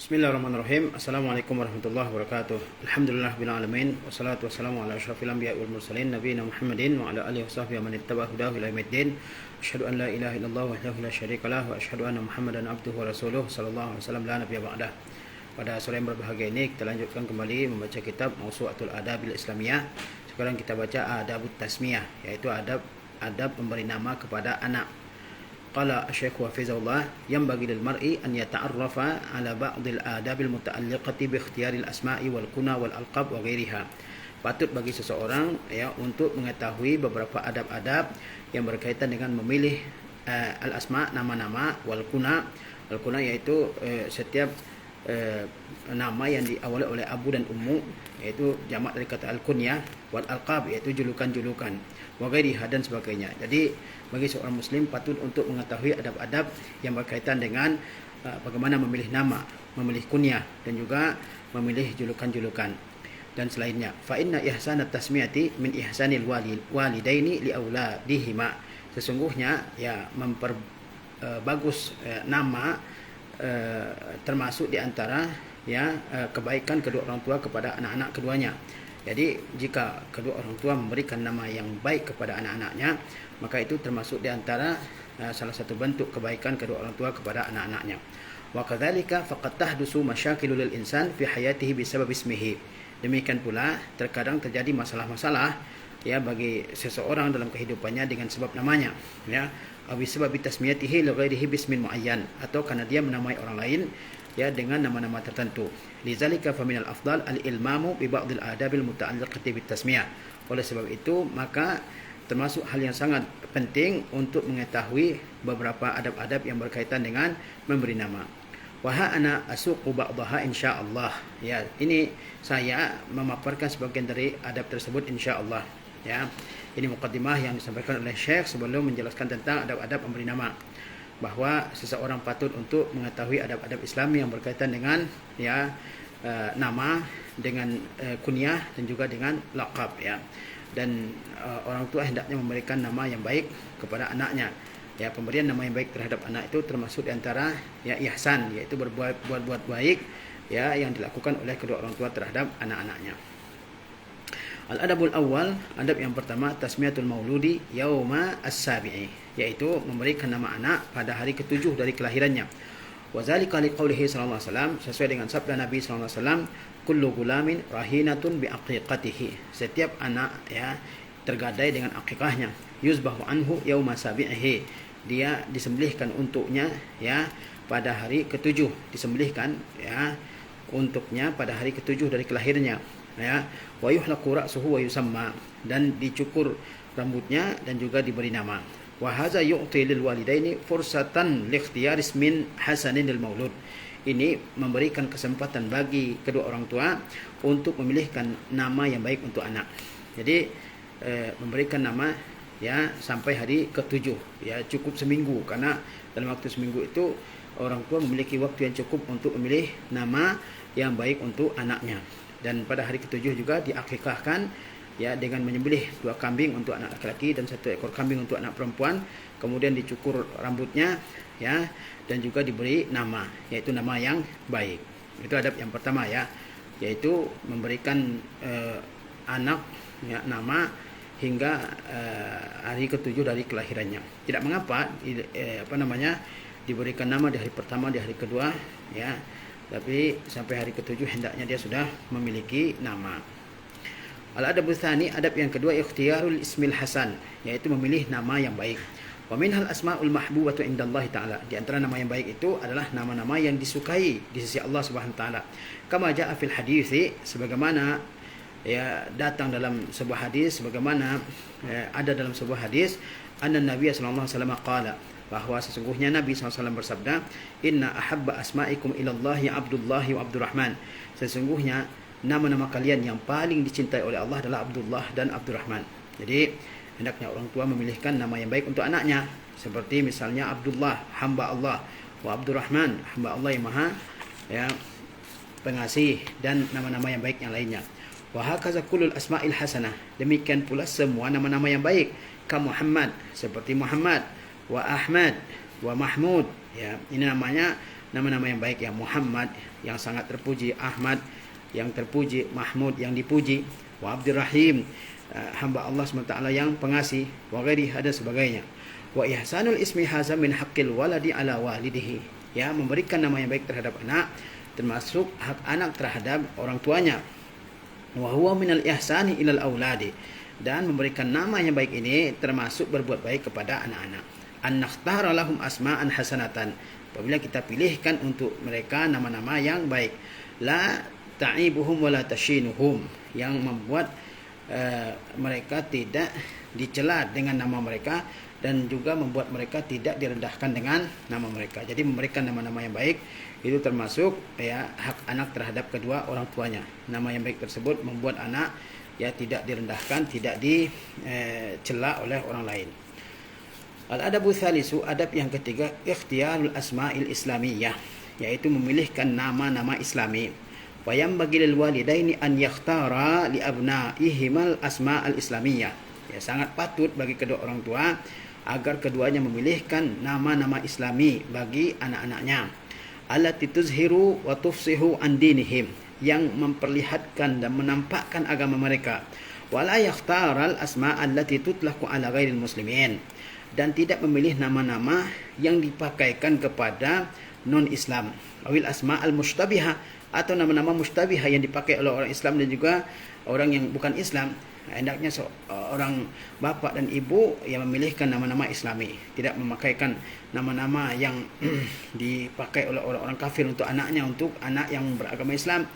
Bismillahirrahmanirrahim. Assalamualaikum warahmatullahi wabarakatuh. Alhamdulillah rabbil alamin wassalatu wassalamu ala asyrafil anbiya'i wal mursalin nabiyina Muhammadin wa ala alihi washabbihi wa man ittaba'a hudahu ila yaumiddin. Asyhadu an la ilaha illallah wahdahu la syarika lah wa asyhadu anna Muhammadan abduhu wa rasuluh sallallahu alaihi wasallam la nabiyya ba'dah. Pada sore yang berbahagia ini kita lanjutkan kembali membaca kitab Mawsu'atul Adabil Islamiyah. Sekarang kita baca Adabut Tasmiyah, yaitu adab memberi nama kepada anak. Qala Syekh Hafizahullah yanbaghi lil mar'i an yata'arrafa ala ba'dil adabil muta'alliqati bi ikhtiyaril asma'i wal kuna wal alqab wa ghairiha. Patut bagi seseorang untuk mengetahui beberapa adab-adab yang berkaitan dengan memilih al-asma, nama-nama, wal kuna. Al kuna yaitu setiap nama yang diawali oleh abu dan ummu, yaitu jamak dari kata al-kunyah, wal alqab yaitu julukan-julukan, wa ghairiha dan sebagainya. Jadi bagi seorang muslim patut untuk mengetahui adab-adab yang berkaitan dengan bagaimana memilih nama, memilih kunyah dan juga memilih julukan-julukan dan selainnya. Fa inna ihsanat tasmiyati min ihsanil walidaini li auladihima. Sesungguhnya memperbagus nama termasuk di antara kebaikan kedua orang tua kepada anak-anak keduanya. Jadi jika kedua orang tua memberikan nama yang baik kepada anak-anaknya, maka itu termasuk di antara salah satu bentuk kebaikan kedua orang tua kepada anak-anaknya. Wa kadzalika faqad tahdusu masyakilu lil insan fi hayatihi bisabab ismihi. Demikian pula terkadang terjadi masalah-masalah bagi seseorang dalam kehidupannya dengan sebab namanya, aw bisabab tasmiyatihi li ghairihi bismin muayyan, atau karena dia menamai orang lain dengan nama-nama tertentu. Lidzalika faminal afdal al-ilmamu bi ba'dil adabil muta'alliqati bit tasmiyah. Oleh sebab itu, maka termasuk hal yang sangat penting untuk mengetahui beberapa adab-adab yang berkaitan dengan memberi nama. Wa ana asuqu ba'daha insyaallah. Ini saya memaparkan sebagian dari adab tersebut insyaallah. Ini muqaddimah yang disampaikan oleh Syekh sebelum menjelaskan tentang adab-adab memberi nama, bahwa seseorang patut untuk mengetahui adab-adab Islam yang berkaitan dengan nama, dengan kunyah dan juga dengan laqab dan orang tua hendaknya memberikan nama yang baik kepada anaknya. Pemberian nama yang baik terhadap anak itu termasuk di antara ihsan, yaitu berbuat baik yang dilakukan oleh kedua orang tua terhadap anak-anaknya. Al-adabul awal, adab yang pertama, tasmiyatul mauludi yauma as-sabi'i, yaitu memberikan nama anak pada hari ke-7 dari kelahirannya. Wa zalika liqaulihi sallallahu alaihi wasallam, sesuai dengan sabda Nabi sallallahu alaihi wasallam, kullu gulamin rahinatun bi aqiqatihi. Setiap anak tergadai dengan akikahnya. Yuzbahu anhu yauma sabi'ihi. Dia disembelihkan untuknya pada hari ke-7, disembelihkan untuknya pada hari ke-7 dari kelahirannya. Wa yuhlaqu ra'suhu wa yusamma, dan dicukur rambutnya dan juga diberi nama. Wa hadza yu'ti lil walidaini fursatan li ikhtiyar ismin hasanin lil maulud. Ini memberikan kesempatan bagi kedua orang tua untuk memilihkan nama yang baik untuk anak. Jadi memberikan nama sampai hari ke-7, cukup seminggu, karena dalam waktu seminggu itu orang tua memiliki waktu yang cukup untuk memilih nama yang baik untuk anaknya. Dan pada hari ke-7 juga diakikahkan dengan menyembelih 2 kambing untuk anak laki-laki dan 1 ekor kambing untuk anak perempuan. Kemudian dicukur rambutnya dan juga diberi nama, yaitu nama yang baik. Itu adab yang pertama yaitu memberikan anak nama hingga hari ke-7 dari kelahirannya. Tidak mengapa diberikan nama di hari pertama, di hari kedua tapi sampai hari ke-7 hendaknya dia sudah memiliki nama. Al-adabul tsani, adab yang kedua, ikhtiyarul ismil hasan, yaitu memilih nama yang baik. Wa minhal asmaul mahbubatu indallahi ta'ala. Di antara nama yang baik itu adalah nama-nama yang disukai di sisi Allah Subhanahu wa taala. Kama jaa fil hadits, sebagaimana datang dalam sebuah hadis, sebagaimana ada dalam sebuah hadis, anna Nabi sallallahu alaihi wasallam qala, bahwa sesungguhnya Nabi SAW bersabda, inna ahabba asma'ikum ilallahi Abdullahi wa Abdurrahman. Sesungguhnya nama-nama kalian yang paling dicintai oleh Allah adalah Abdullah dan Abdurrahman. Jadi hendaknya orang tua memilihkan nama yang baik untuk anaknya, seperti misalnya Abdullah, hamba Allah, wa Abdurrahman, hamba Allah yang maha pengasih, dan nama-nama yang baik yang lainnya. Wa hakaza kullul asma'il hasanah. Demikian pula semua nama-nama yang baik, ka Muhammad, seperti Muhammad, wa Ahmad, wa Mahmud. Ini namanya nama-nama yang baik, yang Muhammad yang sangat terpuji, Ahmad yang terpuji, Mahmud yang dipuji, wa Abdurrahim hamba Allah SWT yang pengasih, wa ghairi ada sebagainya. Wa ihsanul ismi haza min haqqil waladi ala walidihi, ya, memberikan nama yang baik terhadap anak termasuk hak anak terhadap orang tuanya. Wa huwa minal ihsani ilal auladi, dan memberikan nama yang baik ini termasuk berbuat baik kepada anak-anak. An nakhtara lahum asma'an hasanatan, apabila kita pilihkan untuk mereka nama-nama yang baik, la ta'ibuhum wa la tashinuhum, yang membuat mereka tidak dicela dengan nama mereka dan juga membuat mereka tidak direndahkan dengan nama mereka. Jadi memberikan nama-nama yang baik itu termasuk, ya, hak anak terhadap kedua orang tuanya. Nama yang baik tersebut membuat anak, ya, tidak direndahkan, tidak dicela oleh orang lain. Al-adabu tsalisu, adab yang ketiga, ikhtiyarul asma'il islamiyah, yaitu memilihkan nama-nama islami. Wa yanbaghi lil walidaini an yakhtara li abna'ihimal asma'al islamiyah. Ya, sangat patut bagi kedua orang tua agar keduanya memilihkan nama-nama islami bagi anak-anaknya. Allati tuzhiru wa tufsihu an dinihim, yang memperlihatkan dan menampakkan agama mereka. Wala yakhtaral asma' allati tutlaqu ala ghairil muslimin, dan tidak memilih nama-nama yang dipakaikan kepada non-Islam. Awil asma' al-mushtabihah, atau nama-nama mushtabihah yang dipakai oleh orang Islam dan juga orang yang bukan Islam. Hendaknya seorang bapa dan ibu yang memilihkan nama-nama islami, tidak memakaikan nama-nama yang dipakai oleh orang-orang kafir untuk anaknya, untuk anak yang beragama Islam.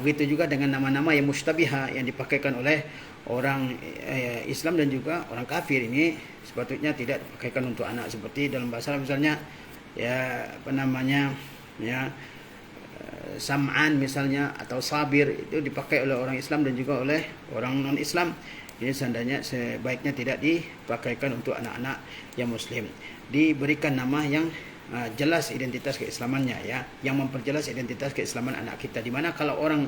Begitu juga dengan nama-nama yang mushtabihah yang dipakaikan oleh orang Islam dan juga orang kafir, ini sepatutnya tidak dipakaikan untuk anak. Seperti dalam bahasa Arab misalnya, ya, apa namanya, ya, Sam'an misalnya, atau Sabir, itu dipakai oleh orang Islam dan juga oleh orang non-Islam. Ini sebaiknya tidak dipakaikan untuk anak-anak yang Muslim. Diberikan nama yang jelas identitas keislamannya, ya, yang memperjelas identitas keislaman anak kita. Dimana kalau orang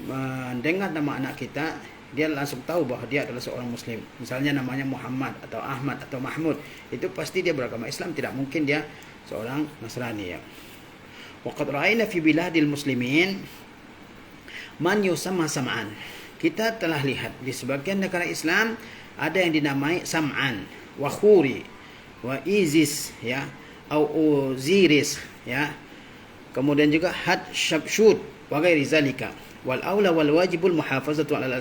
mendengar nama anak kita, dia langsung tahu bahwa dia adalah seorang Muslim. Misalnya namanya Muhammad atau Ahmad atau Mahmud, itu pasti dia beragama Islam, tidak mungkin dia seorang Nasrani, ya. Waqad ra'ayna fi biladil muslimin man yusamma sam'an. Kita telah lihat di sebagian negara Islam ada yang dinamai Sam'an, wa Khuri, wa Isis, ya, au Uziris, ya. Kemudian juga Had Syabshud wa ghairi zalika. Wal aula wal wajibul muhafazatu 'alal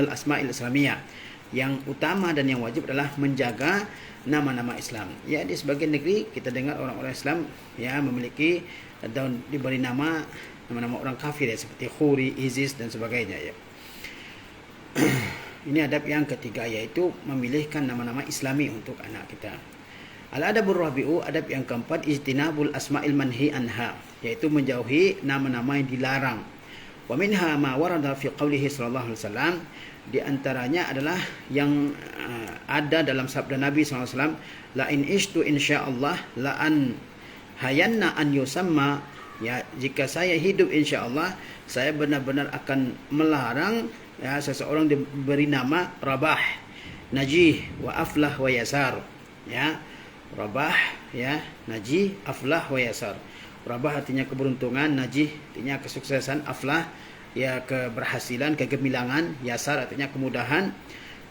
asma'il islamiyah. Yang utama dan yang wajib adalah menjaga nama-nama Islam. Ya, di sebagian negeri kita dengar orang-orang Islam, ya, memiliki atau diberi nama-nama orang kafir, ya, seperti Khuri, Isis dan sebagainya, ya. Ini adab yang ketiga, yaitu memilihkan nama-nama islami untuk anak kita. Al-adabur rabi'u, adab yang keempat, ijtinabul asma'il manhi anha, yaitu menjauhi nama-nama yang dilarang. Wa minha ma warada fi qaulihi sallallahu alaihi wasallam, di antaranya adalah yang ada dalam sabda Nabi sallallahu alaihi wasallam, la in ishtu insyaallah la an hayanna an yusamma, ya, jika saya hidup insyaallah saya benar-benar akan melarang, ya, seseorang diberi nama Rabah, Najih, wa Aflah, wa Yasar, ya. Rabah, ya, Najih, Aflah, wa Yasar. Rabah artinya keberuntungan, Najih artinya kesuksesan, Aflah, ya, keberhasilan, kegemilangan, Yasar artinya kemudahan.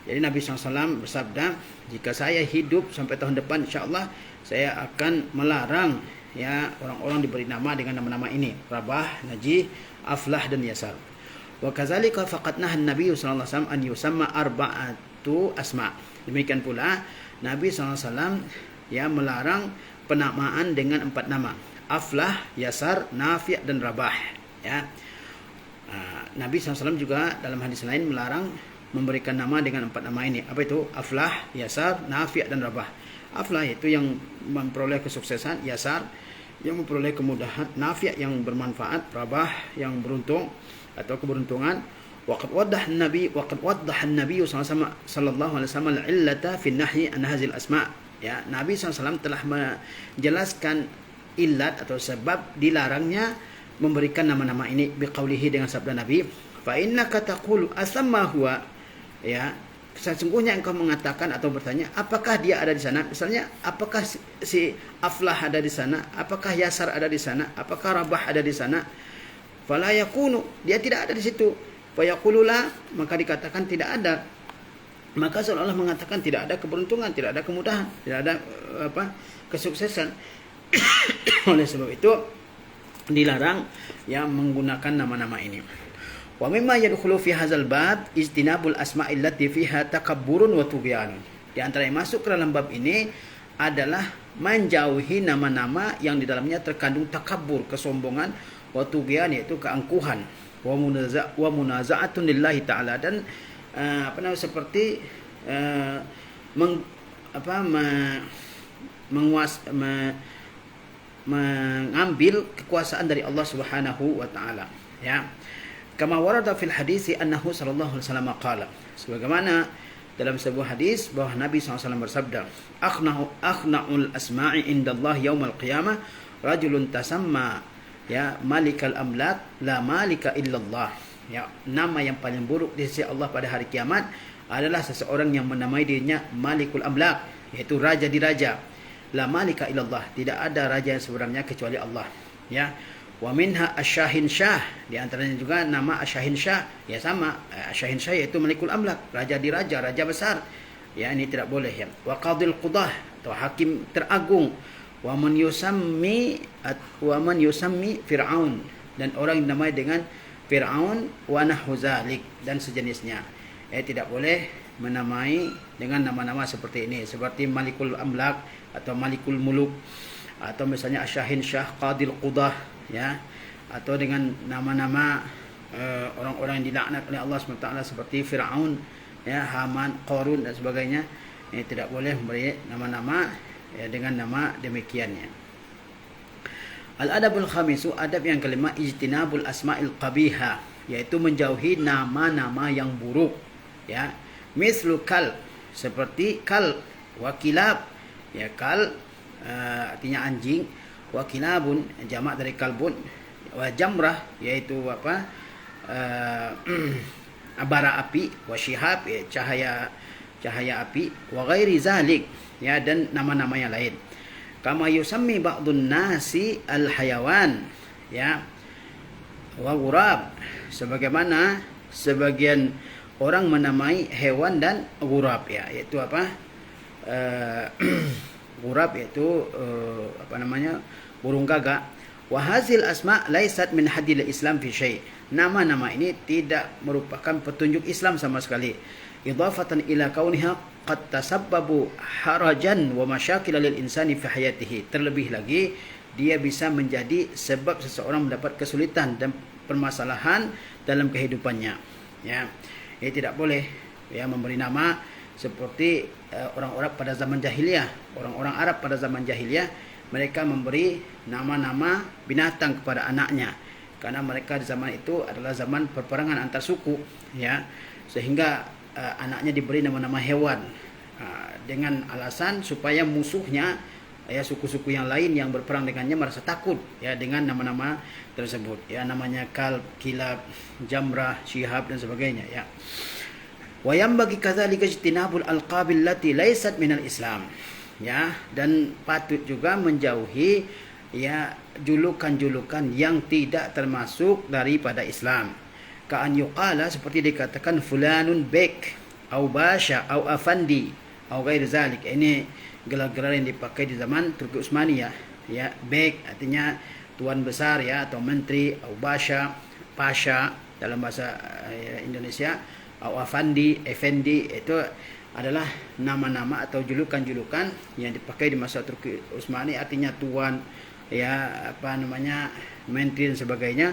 Jadi Nabi SAW bersabda, jika saya hidup sampai tahun depan, insyaAllah saya akan melarang, ya, orang-orang diberi nama dengan nama-nama ini, Rabah, Najih, Aflah, dan Yasar. Wa kadzalika faqad nahan Nabi sallallahu alaihi wasallam an yusamma arba'atu asma. Demikian pula Nabi SAW, ya, melarang penamaan dengan 4 nama, Aflah, Yasar, Nafi' dan Rabah, ya. Nabi SAW juga dalam hadis lain melarang memberikan nama dengan 4 nama ini. Apa itu? Aflah, Yasar, Nafi' dan Rabah. Aflah itu yang memperoleh kesuksesan, Yasar yang memperoleh kemudahan, Nafi' yang bermanfaat, Rabah yang beruntung atau keberuntungan. Waqad waddaha an-nabi sallallahu alaihi wasallam al-illata fi an-nahyi an hadhil asma'. Ya, Nabi SAW telah menjelaskan illat atau sebab dilarangnya memberikan nama-nama ini biqaulihi, dengan sabda Nabi, fa innaka taqulu asamma huwa, ya, sesungguhnya engkau mengatakan atau bertanya, apakah dia ada di sana? Misalnya, apakah si Aflah ada di sana? Apakah Yasar ada di sana? Apakah Rabah ada di sana? Fala yakunu, dia tidak ada di situ. Fa yaqulula, maka dikatakan tidak ada. Maka seolah-olah mengatakan tidak ada keberuntungan, tidak ada kemudahan, tidak ada kesuksesan. Oleh sebab itu dilarang yang menggunakan nama-nama ini. Wa mimma yadkhulu fi hadzal bab ijtinabul asma'il lati fiha takabburun wa tughyanun. Di antara yang masuk ke dalam bab ini adalah menjauhi nama-nama yang di dalamnya terkandung takabbur, kesombongan, wa tughyan, yaitu keangkuhan, wa munaza'atun lillahi ta'ala, dan seperti mengambil kekuasaan dari Allah Subhanahu wa taala, ya. Kama warada fil hadis annahu sallallahu alaihi wasallam qala, sebagaimana dalam sebuah hadis bahwa Nabi SAW bersabda, akhna'ul asma'i indallah yaumal qiyamah rajulun tasamma ya malikal amlak la malika illallah. Ya, nama yang paling buruk di sisi Allah pada hari kiamat adalah seseorang yang menamai dirinya malikul amlak, yaitu raja di raja. La malika illallah, tidak ada raja yang sebenarnya kecuali Allah, ya. Wa minha asyahin syah, di antaranya juga nama asyahin syah, ya sama, asyahin syah yaitu malikul amlak, raja di raja, raja besar, ya, ini tidak boleh, ya. Wa qadil qudah, atau hakim teragung. Wa man yusammi Fir'aun, dan orang yang dinamai dengan Fir'aun wa nahwu zalik, dan sejenisnya. Tidak boleh menamai dengan nama-nama seperti ini, seperti malikul amlak atau malikul muluk, atau misalnya asyahin syah, qadil qudah, ya, atau dengan nama-nama orang-orang yang dilaknat oleh Allah SWT seperti Fir'aun, ya, Haman, Qarun dan sebagainya. Ini tidak boleh memberi nama-nama, ya, dengan nama demikiannya. Al-adabul khamisu, adab yang kelima, ijtinabul asma'il qabiha, yaitu menjauhi nama-nama yang buruk, ya. Mislu kal, seperti kal, wakilab, ya, kal artinya anjing, wa kilabun jamak dari kalbun, wa jamrah yaitu bara api, wa syihab, ya, cahaya api, wa ghairi zalik, ya, dan nama-nama yang lain. Kama yusammi ba'dun nasi al hayawan, ya, wa ghurab, sebagaimana sebagian orang menamai hewan dan ghurab, ya, yaitu ghurab yaitu burung gagak. Wa hazil asma laisat min hadil Islam fi syai'. Nama-nama ini tidak merupakan petunjuk Islam sama sekali. Idhafatan ila kauniha qad tasabbabu harajan wa masyakil lil insani fi hayatihi. Terlebih lagi dia bisa menjadi sebab seseorang mendapat kesulitan dan permasalahan dalam kehidupannya, ya. Ini tidak boleh, ya, memberi nama seperti orang-orang pada zaman jahiliyah. Orang-orang Arab pada zaman jahiliyah, mereka memberi nama-nama binatang kepada anaknya, karena mereka di zaman itu adalah zaman perperangan antar suku, ya, sehingga anaknya diberi nama-nama hewan dengan alasan supaya musuhnya, ya, suku-suku yang lain yang berperang dengannya merasa takut, ya, dengan nama-nama tersebut, ya, namanya kalb, kilab, jamrah, syihab dan sebagainya, ya. Wa yambagi kadzalika ijtinabul alqabil lati laysat minal Islam, ya, dan patut juga menjauhi, ya, julukan-julukan yang tidak termasuk daripada Islam. Ka'an yuqala, seperti dikatakan fulanun bek au basha au afandi au ghair zalik. Ini gelar-gelar yang dipakai di zaman Turki Utsmaniyah, ya. Bek artinya tuan besar, ya, atau menteri, au basha, pasha dalam bahasa Indonesia, au afandi, effendi, itu adalah nama-nama atau julukan-julukan yang dipakai di masa Turki Utsmani, artinya tuan, ya, menteri dan sebagainya,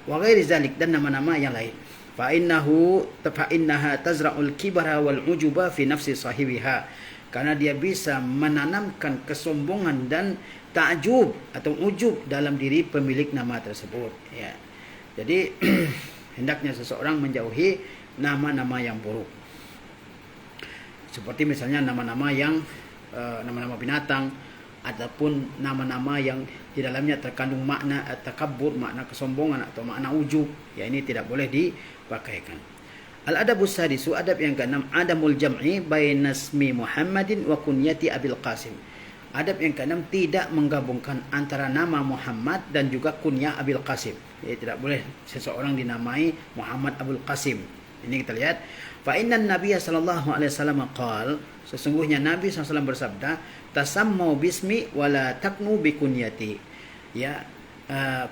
wa ghairi zalik, dan nama-nama yang lain. Fa innaha tazra'ul kibara wal ujuba fi nafsi sahibiha, karena dia bisa menanamkan kesombongan dan ta'jub atau ujub dalam diri pemilik nama tersebut, ya. Jadi hendaknya seseorang menjauhi nama-nama yang buruk, seperti misalnya nama-nama yang nama-nama binatang, ataupun nama-nama yang di dalamnya terkandung makna takabbur, makna kesombongan atau makna ujub, ya, ini tidak boleh dipakaikan. Al-adabus sadisu, adab yang keenam, adamul jam'i baina ismi Muhammadin wa kunyati Abil Qasim. Adab yang keenam, tidak menggabungkan antara nama Muhammad dan juga kunyah Abil Qasim. Jadi tidak boleh seseorang dinamai Muhammad Abul Qasim. Ini kita lihat. Fa innan Nabiyya sallallahu alaihi wasallam qala, sesungguhnya Nabi SAW bersabda, tasammu bismi wala taknu bi kunyati. Ya,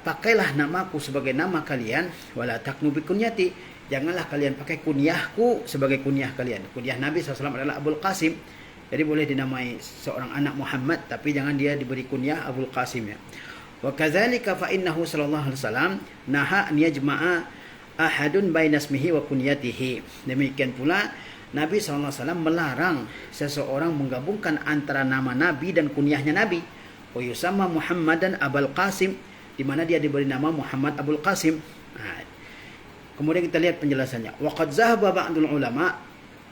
pakailah namaku sebagai nama kalian, wala taknu bi kunyati. Janganlah kalian pakai kunyahku sebagai kunyah kalian. Kunyah Nabi SAW adalah Abul Qasim. Jadi boleh dinamai seorang anak Muhammad, tapi jangan dia diberi kunyah Abul Qasim, ya. Wa kadzalika fa innahu sallallahu alaihi wasallam naha an yajma'a ahadun baina ismihi wa kunyatihi. Demikian pula Nabi SAW melarang seseorang menggabungkan antara nama Nabi dan kunyahnya Nabi. Wa yusamma Muhammadan Abul Qasim, di mana dia diberi nama Muhammad Abul Qasim. Kemudian kita lihat penjelasannya. Wa qad zahaba ba'dul ulama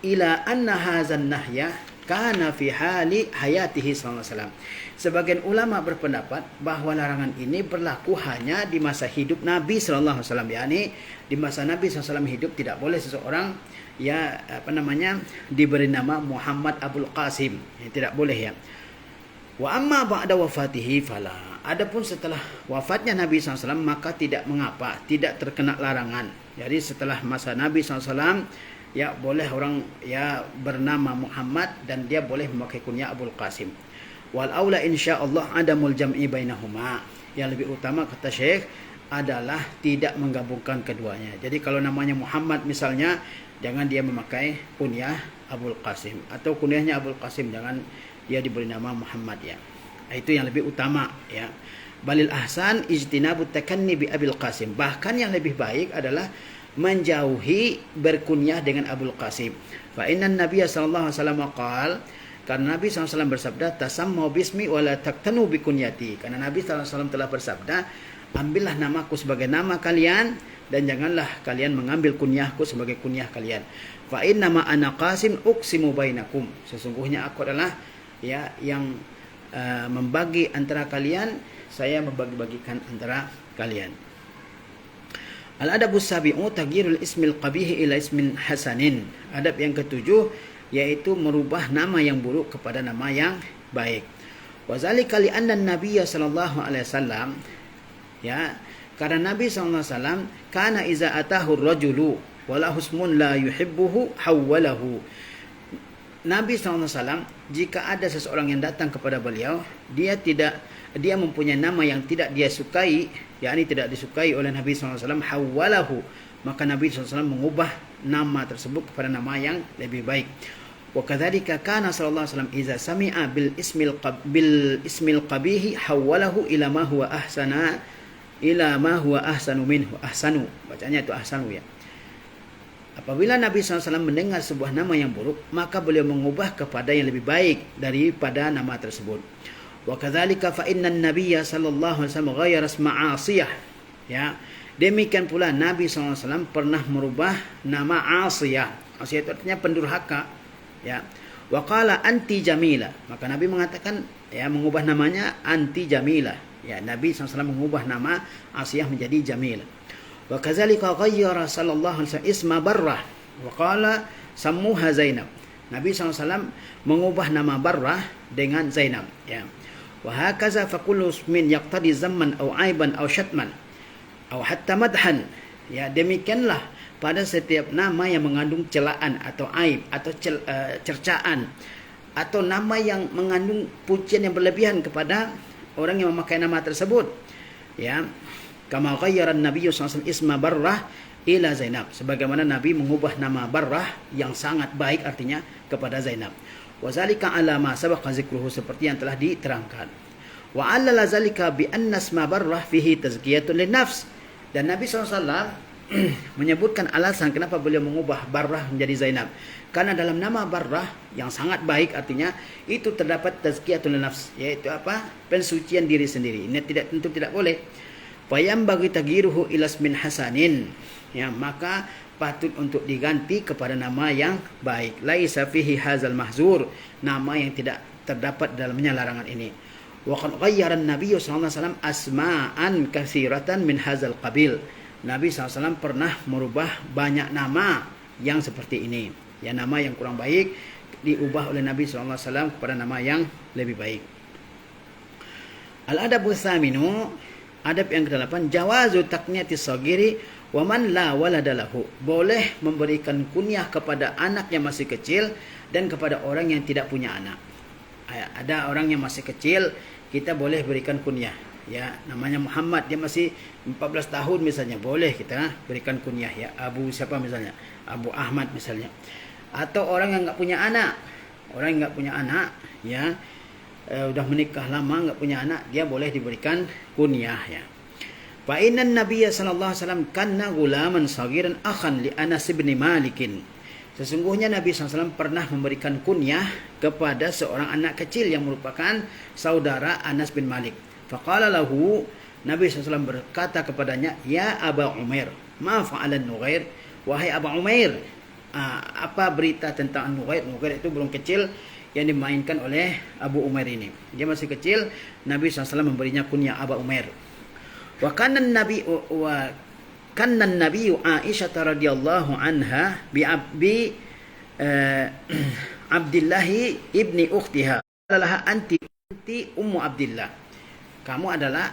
ila anna hadzal nahya kana fi hali hayatihi sallallahu alaihi wasallam. Sebagian ulama berpendapat bahwa larangan ini berlaku hanya di masa hidup Nabi sallallahu alaihi wasallam, yakni di masa Nabi sallallahu alaihi wasallam hidup tidak boleh seseorang diberi nama Muhammad Abul Qasim. Tidak boleh, ya. Wa amma ba'da wafatihi fala. Adapun setelah wafatnya Nabi SAW, maka tidak mengapa, tidak terkena larangan. Jadi setelah masa Nabi SAW, ya boleh orang ya bernama Muhammad dan dia boleh memakai kunyah Abul Qasim. Wal aula insyaallah adamul jam'i bainahuma. Yang lebih utama, kata Syekh, adalah tidak menggabungkan keduanya. Jadi kalau namanya Muhammad misalnya, jangan dia memakai kunyah Abul Qasim, atau kunyahnya Abul Qasim, jangan dia diberi nama Muhammad, ya. Itu yang lebih utama, ya. Balil ahsan ijtinabut takanni bi Abil Qasim. Bahkan yang lebih baik adalah menjauhi berkunyah dengan Abul Qasim. Fa innan Nabiyya sallallahu alaihi wasallam qala, karena Nabi SAW bersabda, tasammu bismi wa la taktanu bi kunyati. Karena Nabi SAW telah bersabda, ambillah namaku sebagai nama kalian dan janganlah kalian mengambil kunyahku sebagai kunyah kalian. Fa inna ma ana qasim uqsimu bainakum. Sesungguhnya aku adalah yang membagi antara kalian, saya membagi-bagikan antara kalian. Al-adabus sabi'u taghyirul ismil qabih ila ismin hasanin. Adab yang ketujuh yaitu merubah nama yang buruk kepada nama yang baik. Wa zalika li anna an-nabiyya sallallahu alaihi wasallam, ya, karena Nabi sallallahu alaihi wasallam kana iza atahu ar-rajulu wala husmun la yuhibbuhu hawwalahu. Nabi SAW, jika ada seseorang yang datang kepada beliau, dia mempunyai nama yang tidak dia sukai, yakni tidak disukai oleh Nabi SAW, hawwalahu, maka Nabi SAW mengubah nama tersebut kepada nama yang lebih baik. Wa kadzalika kana sallallahu alaihi wasallam idza sami'a bil ismil qabih hawwalahu ila ma huwa ahsanu minhu. Ahsanu, bacanya itu ahsanu, ya. Apabila Nabi SAW mendengar sebuah nama yang buruk, maka beliau mengubah kepada yang lebih baik daripada nama tersebut. Wa kadzalika fa innan Nabiyya sallallahu alaihi wasallam ghayyara isma Asiyah. Ya. Demikian pula Nabi SAW pernah merubah nama Asiyah. Asiyah itu artinya pendurhaka, ya. Wa qala anti jamila. Maka Nabi mengatakan, ya, mengubah namanya anti jamila. Ya, Nabi SAW mengubah nama Asiyah menjadi Jamil. Wa kadzalika ghayyara sallallahu alaihi wasallam isma Barrah wa qala sammuha Zainab. Nabi SAW mengubah nama Barrah dengan Zainab, ya. Wa hakaza fa kullu ismin yaqtadi zamman aw aiban aw syatman aw hatta madhan. Ya, demikianlah pada setiap nama yang mengandung celaan atau aib atau cercaan, atau nama yang mengandung pujian yang berlebihan kepada orang yang memakai nama tersebut, ya. Kama ghayyara an-nabiy sallallahu alaihi wasallam isma Barrah ila Zainab, sebagaimana Nabi mengubah nama Barrah yang sangat baik artinya kepada Zainab. Wa zalika ala ma sabaqa zikruhu, seperti yang telah diterangkan. Wa allala zalika bi anna isma Barrah fihi tazkiyatun lin-nafs. Dan Nabi SAW menyebutkan alasan kenapa beliau mengubah Barrah menjadi Zainab. Karena dalam nama Barrah yang sangat baik artinya itu terdapat tazkiyatun lin-nafs, yaitu apa? Pensucian diri sendiri. Ini tentu tidak boleh. Fayam bagi tagiruhu ilas min hasanin, ya, maka patut untuk diganti kepada nama yang baik. Laisa fihi hazal mahzur, nama yang tidak terdapat dalamnya larangan ini. Wa qad ghayyara an-nabiy sallallahu alaihi wasallam asma'an katsiratan min hazal qabil. Nabi SAW pernah merubah banyak nama yang seperti ini. Ya, nama yang kurang baik diubah oleh Nabi SAW kepada nama yang lebih baik. Al-adabu tsaminu, adab yang ke-8, jawazu takniyati shagiri wa man la waladalahu. Boleh memberikan kunyah kepada anak yang masih kecil dan kepada orang yang tidak punya anak. Ada orang yang masih kecil, kita boleh berikan kunyah. Ya, namanya Muhammad, dia masih 14 tahun misalnya, boleh kita berikan kunyah, ya. Abu siapa misalnya? Abu Ahmad misalnya. Atau orang yang enggak punya anak. Orang yang enggak punya anak, ya, udah menikah lama enggak punya anak, dia boleh diberikan kunyah, ya. Fa innan nabiyya sallallahu alaihi wasallam kana gulaman saghiran akhan li Anas bin Malik. Sesungguhnya Nabi SAW pernah memberikan kunyah kepada seorang anak kecil yang merupakan saudara Anas bin Malik. Faqala lahu, Nabi SAW berkata kepadanya, ya Aba Umair, ma fa'alan Nughair, wahai Aba Umair, apa berita tentang Nughair? Nughair itu burung kecil yang dimainkan oleh Abu Umair ini. Dia masih kecil, Nabi SAW memberinya kunyah Aba Umair. Wa kana Nabi Aisyah radhiyallahu anha bi Abdullah ibni ukhtiha. Laha anti ummu Abdullah. Kamu adalah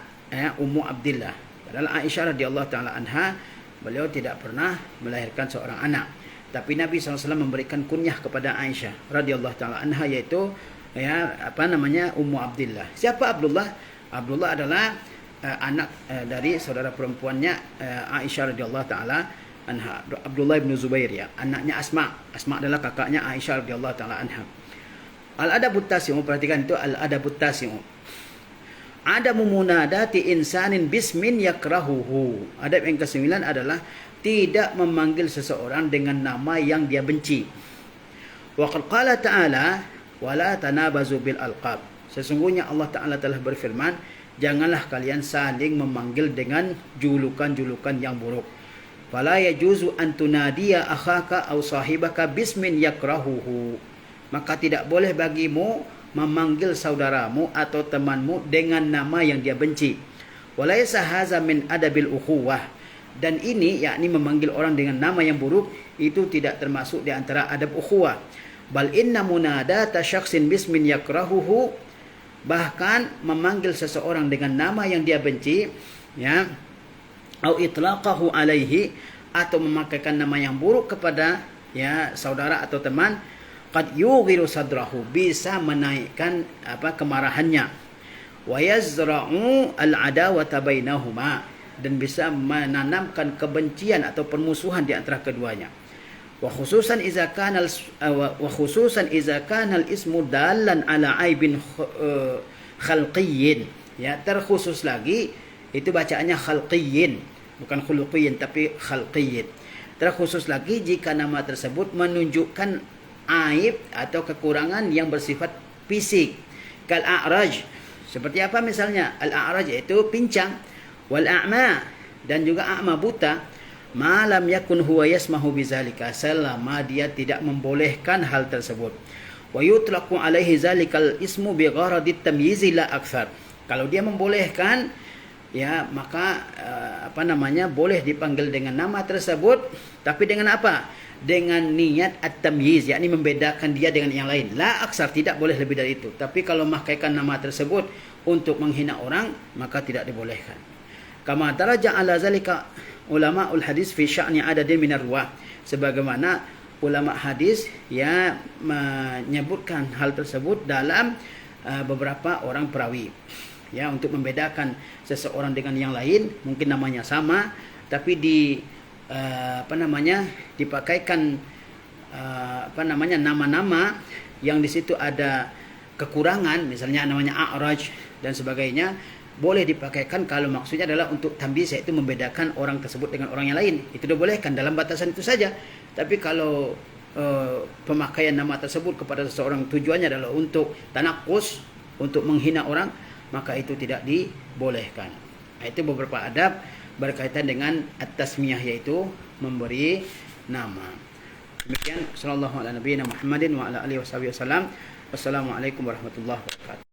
ummu Abdullah. Padahal Aisyah radhiyallahu taala anha, beliau tidak pernah melahirkan seorang anak. Tapi Nabi SAW memberikan kunyah kepada Aisyah radhiyallahu taala anha, yaitu Ummu Abdullah. Siapa Abdullah? Abdullah adalah anak dari saudara perempuannya Aisyah radhiyallahu taala anha, Abdullah bin Zubair, ya, anaknya Asma. Asma adalah kakaknya Aisyah radhiyallahu taala anha. Al-adabut tasi'u, perhatikan itu al-adabut tasi'u. Adamu munadati insanin bismin yakrahuhu. Adab yang ke-9 adalah tidak memanggil seseorang dengan nama yang dia benci. Wa qala ta'ala wala tanabazu bil alqab. Sesungguhnya Allah Ta'ala telah berfirman, janganlah kalian saling memanggil dengan julukan-julukan yang buruk. Fala yajuzu an tunadiya akhaka aw sahibaka bismin yakrahuhu. Maka tidak boleh bagimu memanggil saudaramu atau temanmu dengan nama yang dia benci. Walaysa haza min adabil ukhuwah. Dan ini, yakni memanggil orang dengan nama yang buruk, itu tidak termasuk di antara adab ukhuwah. Bal inna munadata syakhsin bismin yakrahuhu, bahkan memanggil seseorang dengan nama yang dia benci, ya, au itlaqahu alaihi, atau memakaikan nama yang buruk kepada, ya, saudara atau teman, qad yughiru sadrahu, bisa menaikkan kemarahannya, wa yazra'u al-adawata bainahuma, dan bisa menanamkan kebencian atau permusuhan di antara keduanya. Wa khususan idza kana al-ismu dallan ala aibin khalqiyyin, ya, terkhusus lagi itu bacaannya khalqiyyin, bukan khuluqiyyin tapi khalqiyyin. Terkhusus lagi jika nama tersebut menunjukkan aib atau kekurangan yang bersifat fisik. Kal a'raj, seperti apa misalnya? Al-a'raj itu pincang, wal a'ma, dan juga a'ma, buta, malam yakun huwa yasmahu bizalika, selama dia tidak membolehkan hal tersebut. Wa yutlaqu alaihi zalikal ismu bi gharadit tamyiz la akthar. Kalau dia membolehkan, ya, maka boleh dipanggil dengan nama tersebut, tapi dengan apa? Dengan niat at-tamyiz, yakni membedakan dia dengan yang lain. La aksar, tidak boleh lebih dari itu. Tapi kalau memakaikan nama tersebut untuk menghina orang, maka tidak dibolehkan. Kama daraja ala zalika ulamaul hadis fi sya'ni adadin minar ruwah. Sebagaimana ulama hadis, ya, menyebutkan hal tersebut dalam beberapa orang perawi. Ya, untuk membedakan seseorang dengan yang lain, mungkin namanya sama, tapi dipakaikan nama-nama yang di situ ada kekurangan, misalnya namanya a'raj dan sebagainya, boleh dipakaikan kalau maksudnya adalah untuk tamyiz, yaitu membedakan orang tersebut dengan orang yang lain. Itu dibolehkan dalam batasan itu saja. Tapi kalau pemakaian nama tersebut kepada seseorang tujuannya adalah untuk tanakus, untuk menghina orang, maka itu tidak dibolehkan. Itu beberapa adab berkaitan dengan at-tasmiyah, yaitu memberi nama. Demikian, sallallahu ala nabiyina Muhammadin wa ala alihi wasallam. Wassalamualaikum warahmatullahi wabarakatuh.